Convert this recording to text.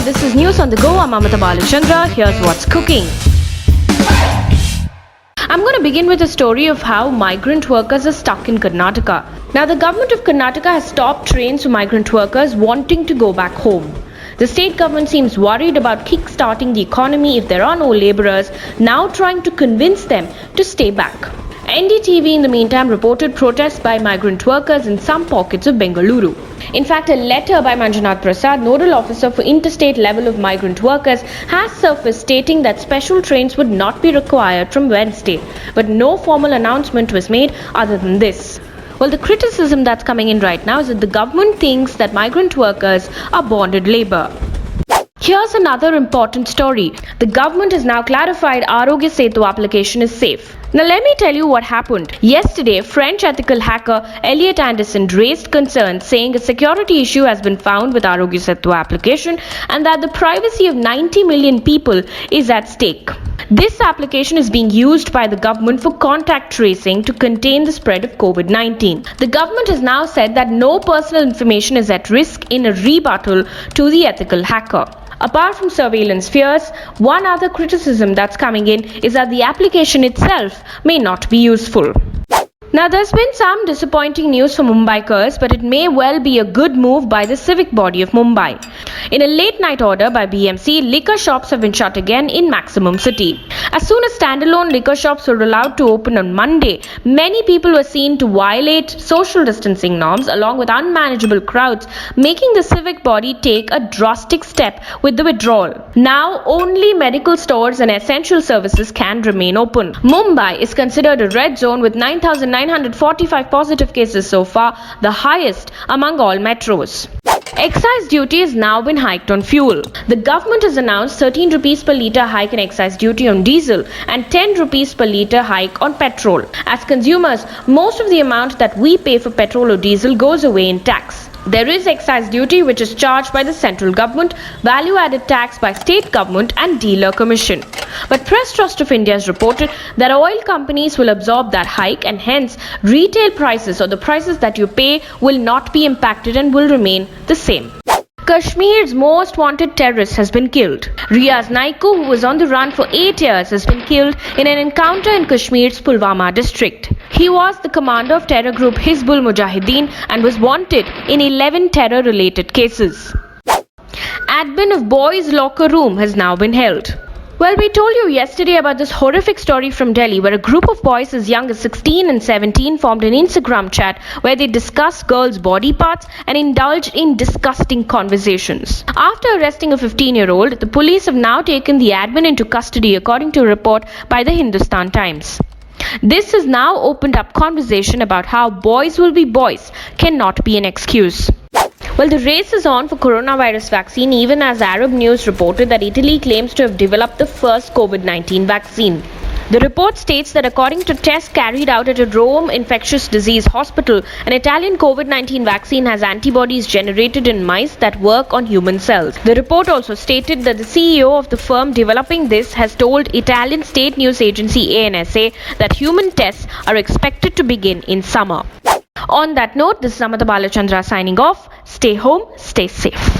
this is News on the Go. I'm Amitha. Here's what's cooking. I'm going to begin with a story of how migrant workers are stuck in Karnataka. Now, the government of Karnataka has stopped trains for migrant workers wanting to go back home. The state government seems worried about kick-starting the economy if there are no labourers, now trying to convince them to stay back. NDTV in the meantime reported protests by migrant workers in some pockets of Bengaluru. In fact, a letter by Manjunath Prasad, nodal officer for interstate level of migrant workers, has surfaced stating that special trains would not be required from Wednesday, but no formal announcement was made other than this. Well, the criticism that's coming in right now is that the government thinks that migrant workers are bonded labour. Here's another important story. The government has now clarified Aarogya Setu application is safe. Now let me tell you what happened. Yesterday, French ethical hacker Elliot Anderson raised concerns saying a security issue has been found with Aarogya Setu application and that the privacy of 90 million people is at stake. This application is being used by the government for contact tracing to contain the spread of COVID-19. The government has now said that no personal information is at risk in a rebuttal to the ethical hacker. Apart from surveillance fears, one other criticism that's coming in is that the application itself may not be useful. Now, there's been some disappointing news for Mumbaikars, but it may well be a good move by the civic body of Mumbai. In a late-night order by BMC, liquor shops have been shut again in Maximum City. As soon as standalone liquor shops were allowed to open on Monday, many people were seen to violate social distancing norms along with unmanageable crowds, making the civic body take a drastic step with the withdrawal. Now, only medical stores and essential services can remain open. Mumbai is considered a red zone with 9,945 positive cases so far, the highest among all metros. Excise duty has now been hiked on fuel. The government has announced 13 rupees per litre hike in excise duty on diesel and 10 rupees per litre hike on petrol. As consumers, most of the amount that we pay for petrol or diesel goes away in tax. There is excise duty which is charged by the central government, value-added tax by state government and dealer commission. But Press Trust of India has reported that oil companies will absorb that hike and hence retail prices or the prices that you pay will not be impacted and will remain the same. Kashmir's most wanted terrorist has been killed. Riaz Naiku, who was on the run for 8 years, has been killed in an encounter in Kashmir's Pulwama district. He was the commander of terror group Hizbul Mujahideen and was wanted in 11 terror-related cases. Admin of boys' locker room has now been held. Well, we told you yesterday about this horrific story from Delhi where a group of boys as young as 16 and 17 formed an Instagram chat where they discussed girls' body parts and indulged in disgusting conversations. After arresting a 15-year-old, the police have now taken the admin into custody according to a report by the Hindustan Times. This has now opened up conversation about how boys will be boys cannot be an excuse. Well, the race is on for coronavirus vaccine even as Arab News reported that Italy claims to have developed the first COVID-19 vaccine. The report states that according to tests carried out at a Rome infectious disease hospital, an Italian COVID-19 vaccine has antibodies generated in mice that work on human cells. The report also stated that the CEO of the firm developing this has told Italian state news agency ANSA that human tests are expected to begin in summer. On that note, this is Amitha signing off. Stay home, stay safe.